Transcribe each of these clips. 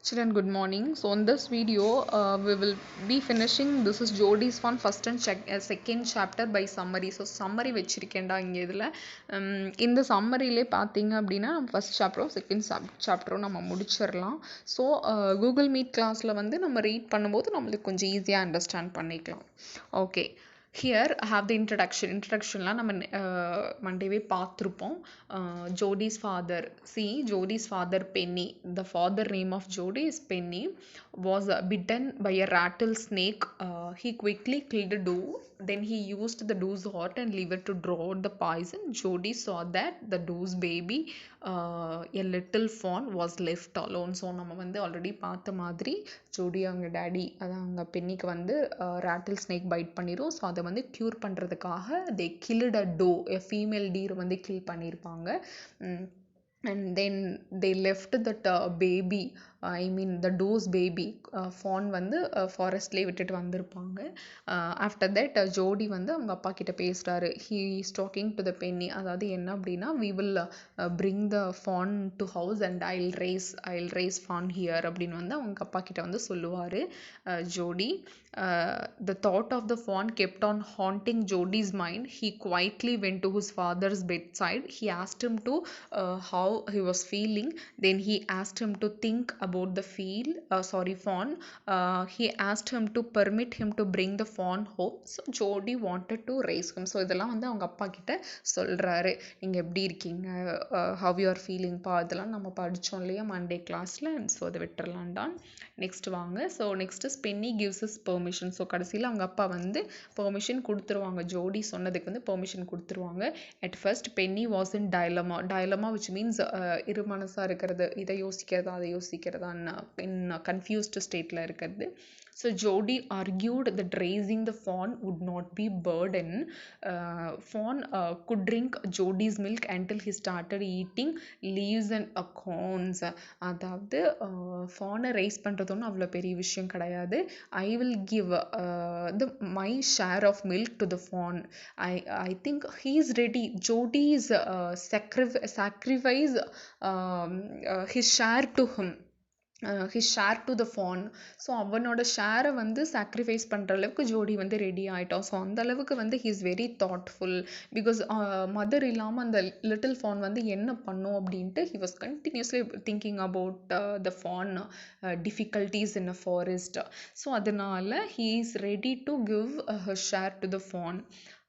Children, good morning. So in this video, we will be finishing. This is Jodie's one first and second chapter by summary. So summary வச்சிருக்கேன்டா இங்கே இதில் இந்த சம்மரியிலே பார்த்தீங்க அப்படின்னா first சாப்டரும் second சாப்டரும் நம்ம முடிச்சிடலாம். So Google meet கிளாஸில் வந்து நம்ம ரீட் பண்ணும்போது நம்மளுக்கு கொஞ்சம் ஈஸியாக அண்டர்ஸ்டாண்ட் பண்ணிக்கலாம். Okay, here I have the இன்ட்ரடக்ஷன்லாம் நம்ம மண்டேவே பார்த்துருப்போம். Jody's father, Jody's father Penny, the father name of Jody is Penny, was bitten by a rattlesnake. He quickly killed a doe. Then he used the doe's heart and liver to draw out the poison. Jody saw that the doe's baby, a little fawn, was left alone. So நம்ம வந்து already பார்த்த மாதிரி ஜோடி அவங்க daddy அதான் அவங்க பென்னிக்கு வந்து ராட்டில் ஸ்னேக் பைட் பண்ணிடும். ஸோ அதை வந்து க்யூர் பண்ணுறதுக்காக they killed a doe, a female deer வந்து கில் பண்ணியிருப்பாங்க. And then they left that baby, I mean the doe's baby, fawn வந்து ஃபாரஸ்ட்லேயே விட்டுட்டு வந்திருப்பாங்க. ஆஃப்டர் தட் ஜோடி வந்து அவங்க அப்பா கிட்ட பேசுகிறாரு. He is talking to the Penny, அதாவது என்ன அப்படின்னா we will bring the fawn to house and I'll raise fawn here அப்படின்னு வந்து அவங்க அப்பா கிட்ட வந்து சொல்லுவார் ஜோடி. The thought of the fawn kept on haunting Jody's mind. He quietly went to his father's bedside. He asked him to how he was feeling. Then he asked him to think about the fawn. He asked him to permit him to bring the fawn home. So Jody wanted to raise him. So இதெல்லாம் வந்து அவங்க அப்பா கிட்ட சொல்கிறாரு. நீங்கள் எப்படி இருக்கீங்க, how you are feeling பா, இதெல்லாம் நம்ம படித்தோம் இல்லையா மண்டே கிளாஸில். ஸோ அதை விட்டுறலாம்டான். நெக்ஸ்ட் வாங்க. So next Penny gives us permission. So கடைசியில் அவங்க அப்பா வந்து பெர்மிஷன் கொடுத்துருவாங்க. ஜோடி சொன்னதுக்கு வந்து பெர்மிஷன் கொடுத்துருவாங்க. At first Penny was in dilemma which means இரு மனசாக இருக்கிறது, இதை யோசிக்கிறதா அதை யோசிக்கிறதான்னு இன் கன்ஃபியூஸ்டு ஸ்டேட்டில் இருக்கிறது. So Jody argued that raising the fawn would not be burden. Fawn could drink Jody's milk until he started eating leaves and acorns. அதாவது ஃபானை rice பண்ணுறதுன்னு அவ்வளோ பெரிய விஷயம் கிடையாது. I will give my share of milk to the fawn. I think he is ready. Jody is sacrifice his share to him. his share to the fawn. So அவனோட ஷேரை வந்து sacrifice பண்ணுற அளவுக்கு ஜோடி வந்து ரெடி ஆகிட்டோம். ஸோ அந்த அளவுக்கு வந்து he is very thoughtful. Because mother இல்லாமல் அந்த லிட்டில் ஃபான் வந்து என்ன பண்ணும் அப்படின்ட்டு he was continuously thinking about the fawn difficulties in a forest. So அதனால he is ready to give his share to the fawn.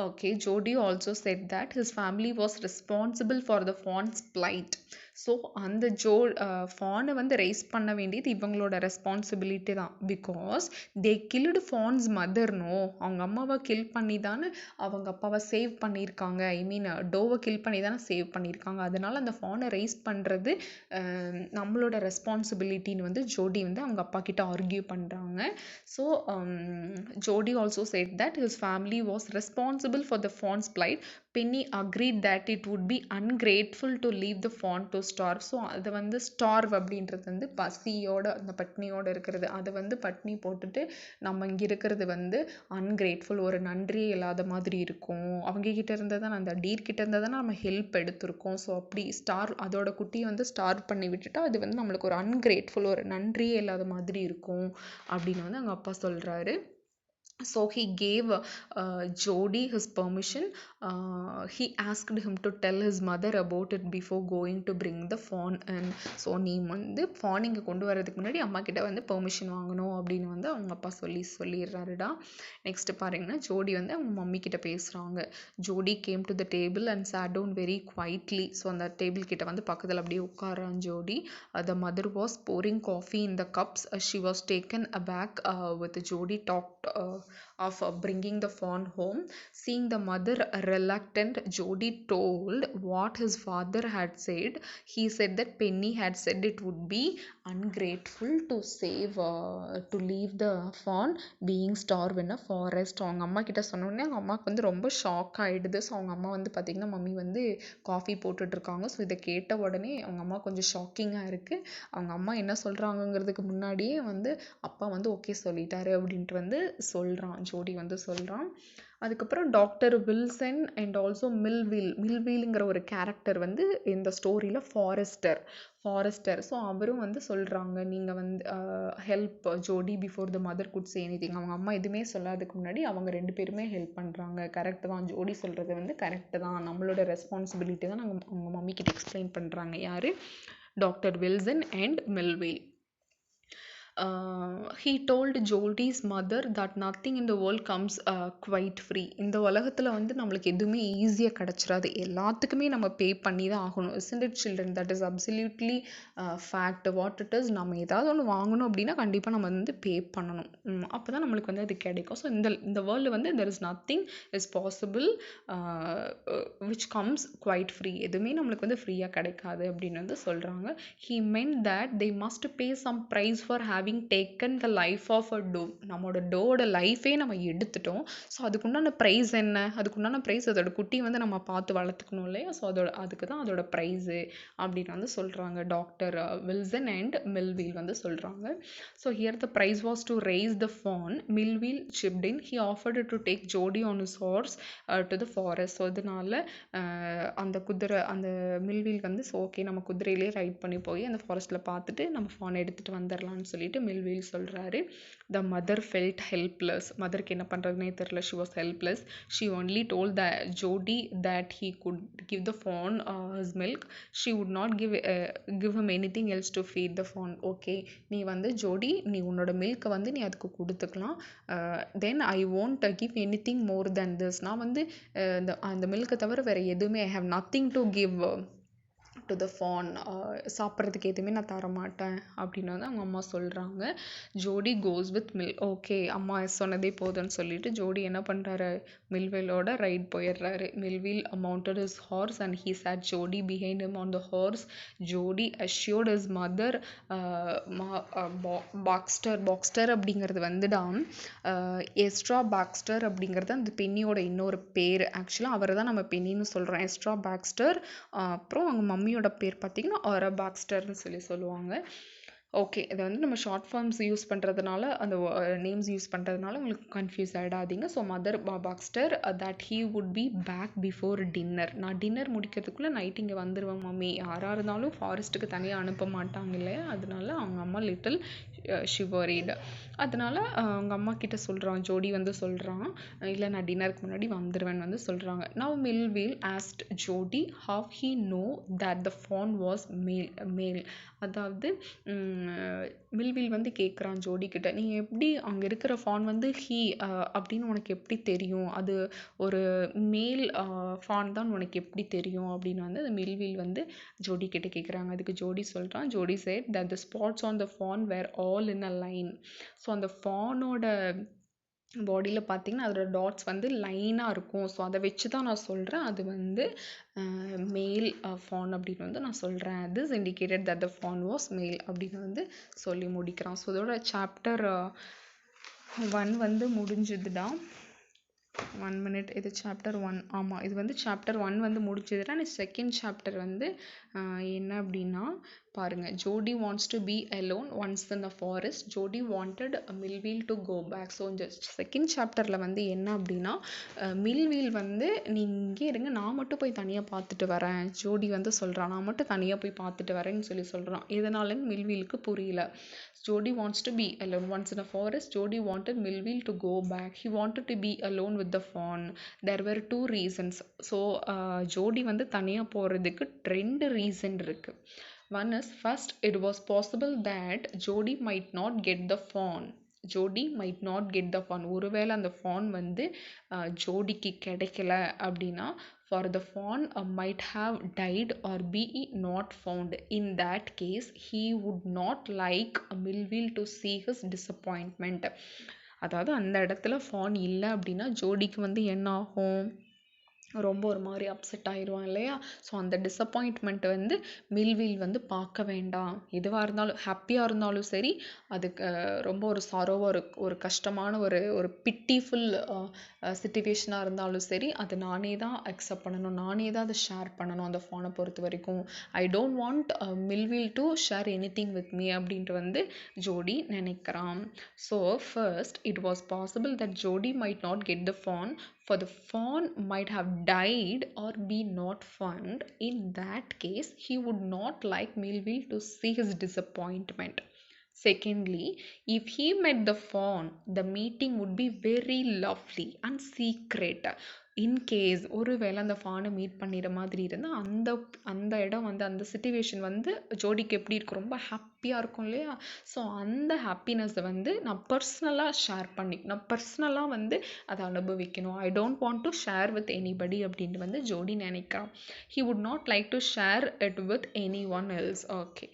Okay, Jody also said that his family was responsible for the fawn's plight. So அந்த ஃபானை வந்து rice பண்ண வேண்டியது இவங்களோட responsibility தான். Because they guild fans மதர்னோ, அவங்க அம்மாவை kill பண்ணி தானே அவங்க அப்பாவை சேவ் பண்ணியிருக்காங்க. ஐ மீன் டோவை கில் பண்ணி தானே சேவ் பண்ணியிருக்காங்க. அதனால் அந்த ஃபானை ரைஸ் பண்ணுறது நம்மளோட ரெஸ்பான்சிபிலிட்டின்னு வந்து ஜோடி வந்து அவங்க அப்பா கிட்ட ஆர்கியூ பண்ணுறாங்க. ஸோ ஜோடி also said that his family was responsible for the fawn's plight. Penny agreed that it would be ungrateful to leave the fawn to starve. So அதை வந்து ஸ்டார்வ் அப்படின்றது வந்து பசியோட அந்த பட்னியோடு இருக்கிறது. அதை வந்து பட்னி போட்டுட்டு நம்ம இங்கே இருக்கிறது வந்து அன்கிரேட்ஃபுல், ஒரு நன்றியே இல்லாத மாதிரி இருக்கும். அவங்க கிட்ட இருந்தால் தான், அந்த டீர் கிட்ட இருந்தால் தானே நம்ம ஹெல்ப் எடுத்திருக்கோம். ஸோ அப்படி அதோட குட்டியை வந்து ஸ்டார்வ் பண்ணி விட்டுட்டா அது வந்து நம்மளுக்கு ஒரு அன்கிரேட்ஃபுல், ஒரு நன்றியே இல்லாத மாதிரி இருக்கும் அப்படின்னு வந்து அவங்க அப்பா சொல்கிறாரு. So he gave Jody his permission. He asked him to tell his mother about it before going to bring the fawn in. So நீ வந்து fawn இங்கே கொண்டு வரதுக்கு முன்னாடி அம்மா கிட்ட வந்து பெர்மிஷன் வாங்கணும் அப்படின்னு வந்து அவங்க அப்பா சொல்லிடுறாருடா. நெக்ஸ்ட் பாருங்கன்னா ஜோடி வந்து அவங்க மம்மி கிட்ட பேசுகிறாங்க. ஜோடி came to the table and sat down very quietly. So அந்த டேபிள் கிட்ட வந்து பக்கத்தில் அப்படியே உட்காரான் ஜோடி. The mother was pouring coffee in the cups. She was taken aback with Jody talked of bringing the fawn home. Seeing the mother reluctant, Jody told what his father had said. He said that Penny had said it would be ungrateful to leave the fawn being starved in a forest. அவங்க அம்மா கிட்ட சொன்னோடனே அவங்க அம்மாவுக்கு வந்து ரொம்ப shock ஆகிடுது. So அவங்க அம்மா வந்து பார்த்திங்கன்னா மம்மி வந்து காஃபி போட்டுட்ருக்காங்க. ஸோ இதை கேட்ட உடனே அவங்க அம்மா கொஞ்சம் ஷாக்கிங்காக இருக்குது. அவங்க அம்மா என்ன சொல்கிறாங்கங்கிறதுக்கு முன்னாடியே வந்து அப்பா வந்து ஓகே சொல்லிட்டாரு அப்படின்ட்டு வந்து சொல்கிறான், ஜோடி வந்து சொல்கிறான். அதுக்கப்புறம் டாக்டர் வில்சன் அண்ட் ஆல்சோ மில்வீலுங்கிற ஒரு கேரக்டர் வந்து இந்த ஸ்டோரியில் ஃபாரஸ்டர். ஸோ அவரும் வந்து சொல்கிறாங்க, நீங்கள் வந்து ஹெல்ப் ஜோடி before the mother good say anything. அவங்க அம்மா எதுவுமே சொல்லாததுக்கு முன்னாடி அவங்க 2 பேருமே ஹெல்ப் பண்ணுறாங்க. கரெக்டு தான், ஜோடி சொல்கிறது வந்து கரெக்டு தான், நம்மளோட ரெஸ்பான்சிபிலிட்டி தான் நாங்கள் அவங்க மம்மி கிட்ட எக்ஸ்பிளைன் பண்ணுறாங்க. யார்? Doctor Wilson and Millwheel. he told Jodie's mother that nothing in the world comes quite free. இந்த உலகத்தில் வந்து நம்மளுக்கு எதுவுமே ஈஸியாக கிடச்சிடாது, எல்லாத்துக்குமே நம்ம பே பண்ணி தான் ஆகணும். isn't it children? that is absolutely fact. what it is, நம்ம ஏதாவது ஒன்று வாங்கணும் அப்படின்னா கண்டிப்பாக நம்ம வந்து பே பண்ணணும். அப்போ தான் நம்மளுக்கு வந்து அது கிடைக்கும். ஸோ இந்த வேர்ல்டு வந்து there is nothing is possible which comes quite free. எதுவுமே நம்மளுக்கு வந்து ஃப்ரீயாக கிடைக்காது அப்படின்னு வந்து சொல்கிறாங்க. he meant that they must pay some price for having taken the life of a doe. நம்மளோட டோட லைஃபே நம்ம எடுத்துட்டோம். ஸோ அதுக்குண்டான ப்ரைஸ் என்ன? அதுக்குண்டான ப்ரைஸ் அதோட குட்டி வந்து நம்ம பார்த்து வளர்த்துக்கணும் இல்லையா? ஸோ அதுக்கு தான் அதோட ப்ரைஸு அப்படின்னு வந்து சொல்கிறாங்க டாக்டர் வில்சன் அண்ட் மில்வீல் வந்து சொல்கிறாங்க. So here the prize was to raise the fawn. Millwheel chipped in. he offered to take Jodie on his horse to the forest. So அதனால அந்த மில்வீல் வந்து ஓகே நம்ம குதிரையிலே ரைட் பண்ணி போய் அந்த ஃபாரஸ்ட்டில் பார்த்துட்டு நம்ம ஃபானை எடுத்துகிட்டு வந்துடலாம்னு சொல்லிட்டு மில்வீல் சொல்கிறாரு. The mother felt helpless. மதருக்கு என்ன பண்ணுறதுனே தெரியல. She was helpless. She only told the Jody that he could give the fawn his milk. she would not give him anything else to feed the fawn. Okay, நீ வந்து ஜோடி, நீ உன்னோட மில்க்கை வந்து நீ அதுக்கு கொடுத்துக்கலாம். தென் ஐ won't give anything more than this. நான் வந்து அந்த மில்க்கை தவிர வேறு எதுவுமே I have nothing to give to the fawn. சாப்பிட்றதுக்கு எதுவுமே நான் தர மாட்டேன் அப்படின்னு வந்து அவங்க அம்மா சொல்கிறாங்க. ஜோடி கோஸ் வித் ஓகே அம்மா சொன்னதே போதும்னு சொல்லிட்டு ஜோடி என்ன பண்ணுறாரு, மில்வீலோட ரைட் போயிடுறாரு. மில்வீல் mounted his horse and he sat Jody behind him on the horse. Jody assured his mother Boxster அப்படிங்கிறது வந்துடா எஸ்ட்ரா பாக்ஸ்டர் அப்படிங்கிறது அந்த பெண்ணியோட இன்னொரு பேர். ஆக்சுவலாக அவரை தான் நம்ம பெண்ணின்னு சொல்கிறோம், எஸ்ட்ரா பாக்ஸ்டர். அப்புறம் அவங்க மம்மியோட பேர் பார்த்தீங்கன்னா ஆரா பாக்ஸ்டர்னு சொல்லுவாங்க. ஓகே, இதை வந்து நம்ம ஷார்ட் ஃபார்ம்ஸ் யூஸ் பண்ணுறதுனால, அந்த நேம்ஸ் யூஸ் பண்ணுறதுனால உங்களுக்கு கன்ஃபியூஸ் ஆகிடாதீங்க. So mother Baxter that he would be back before dinner. நான் டின்னர் முடிக்கிறதுக்குள்ளே நைட் இங்கே வந்துடுவேன் மம்மி. யாராக இருந்தாலும் ஃபாரஸ்ட்டுக்கு தனியாக அனுப்ப மாட்டாங்க இல்லையா? அதனால அவங்க அம்மா லிட்டில் ஷிவரிட். அதனால அவங்க அம்மா கிட்ட சொல்கிறான், ஜோடி வந்து சொல்கிறான், இல்லை நான் டின்னருக்கு முன்னாடி வந்துடுவேன் வந்து சொல்கிறாங்க. நவ் மில்வீல் ஆஸ்க்ட் ஜோடி how he know that the fawn was male. அதாவது மில்வீல் வந்து கேட்குறான் ஜோடி கிட்ட, நீ எப்படி அங்கே இருக்கிற ஃபான் வந்து ஹீ அப்படின்னு உனக்கு எப்படி தெரியும், அது ஒரு மேல் ஃபான் தான் உனக்கு எப்படி தெரியும் அப்படின்னு வந்து அந்த மில்வீல் வந்து ஜோடி கிட்ட கேட்குறாங்க. அதுக்கு ஜோடி சொல்கிறான், ஜோடி said that the spots on the fawn were all in a line. So அந்த ஃபானோட பாடியில் பார்த்தீங்கன்னா அதோட டாட்ஸ் வந்து லைனாக இருக்கும். ஸோ அதை வச்சு தான் நான் சொல்கிறேன் அது வந்து மேல் ஃபான் அப்படின்னு வந்து நான் சொல்கிறேன். This indicated that the fawn was male அப்படின்னு வந்து சொல்லி முடிக்கிறான். ஸோ இதோட சாப்டர் 1 வந்து முடிஞ்சுதுடா. 1 minute. இது சாப்டர் 1. ஆமாம், இது வந்து சாப்டர் 1 வந்து முடிஞ்சதுன்னா செகண்ட் சாப்டர் வந்து என்ன அப்படின்னா பாருங்கள். Jody wants to be alone once in the forest. Jody wanted Millwheel to go back. So இந்த செகண்ட் சாப்டரில் வந்து என்ன அப்படின்னா மில்வீல் வந்து நீ இங்கே இருங்க, நான் மட்டும் போய் தனியாக பார்த்துட்டு வரேன். ஜோடி வந்து சொல்கிறான், நான் மட்டும் தனியாக போய் பார்த்துட்டு வரேன்னு சொல்கிறான். எதனாலன்னு மில்வீலுக்கு புரியல. Jody wants to be alone. Once in a forest, Jody wanted Millville to go back. He wanted to be alone with the fawn. There were 2 reasons. So, Jody வந்து தனியாக போகிறதுக்கு 2 reason இருக்கு. One is, first, it was possible that Jody might not get the fawn. Jody might not get the fawn. ஒருவேளை அந்த PAN வந்து ஜோடிக்கு கிடைக்கல அப்படின்னா for the fawn might have died or be not found. In that case, he would not like Millville to see his disappointment. அதாவது அந்த இடத்துல PAN இல்லை அப்படின்னா ஜோடிக்கு வந்து என்ன ஆகும், ரொம்ப ஒரு மாதிரி அப்செட் ஆயிடுவான் இல்லையா? ஸோ அந்த டிசப்பாயின்ட்மெண்ட் வந்து மில்வீல் வந்து பார்க்க வேண்டாம். எதுவாக இருந்தாலும், ஹாப்பியாக இருந்தாலும் சரி, அதுக்கு ரொம்ப ஒரு சாரோவாக ஒரு கஷ்டமான ஒரு பிட்டிஃபுல் சிச்சுவேஷனாக இருந்தாலும் சரி, அது நானே தான் அக்செப்ட் பண்ணணும், நானே தான் அதை ஷேர் பண்ணணும். அந்த ஃபானை பொறுத்த வரைக்கும் I don't want Millwheel to share anything with me அப்படின்ட்டு வந்து ஜோடி நினைக்கிறான். So first, it was possible that Jody might not get the fawn. for the fawn might have died or be not found. In that case, he would not like Melville to see his disappointment. Secondly, if he met the fawn, the meeting would be very lovely and secret. In case ஒருவேளை அந்த ஃபானை meet பண்ணிடுற மாதிரி இருந்தால் அந்த அந்த இடம் வந்து அந்த situation வந்து ஜோடிக்கு எப்படி இருக்கும், ரொம்ப ஹாப்பியாக இருக்கும் இல்லையா? ஸோ அந்த ஹாப்பினஸை வந்து நான் பர்சனலாக ஷேர் நான் பர்சனலாக வந்து அதை அனுபவிக்கணும். I don't want to share with anybody அப்படின்ட்டு வந்து ஜோடி நினைக்கிறான். He would not like to share it with any one else. Okay,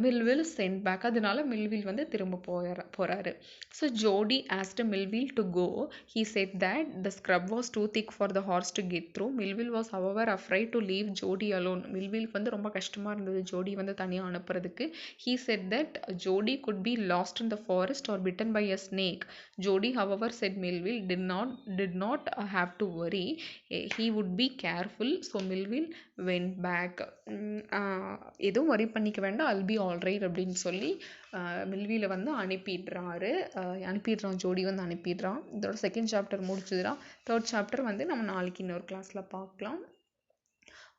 Millwheel sent back. அதனால மில்வில் வந்து திரும்ப போகிறாரு. So Jody asked Millwheel to go. He said that the scrub was too thick for the horse to get through. Melville was however afraid to leave Jody alone. Melville வந்து ரொம்ப கஷ்டமா இருந்தது ஜோடி வந்து தனியா அனுப்புறதுக்கு. He said that Jody could be lost in the forest or bitten by a snake. Jody however said Melville did not have to worry. He would be careful. So Melville went back. எதுவும் வரி பண்ணிக்க வேண்டாம், I'll be all right அப்படின்னு சொல்லி மில்வியில் வந்து அனுப்பிடுறான் ஜோடி வந்து அனுப்பிடுறான். இதோட செகண்ட் சாப்டர் முடிச்சுதுறான். தேர்ட் சாப்டர் வந்து நம்ம நாளைக்கு இன்னொரு கிளாஸில் பார்க்கலாம்.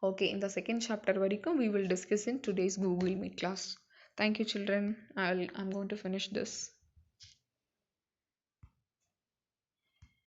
ஓகே, இந்த செகண்ட் சாப்டர் வரைக்கும் we will discuss in today's Google Meet class. Thank you children. I'm going to finish this.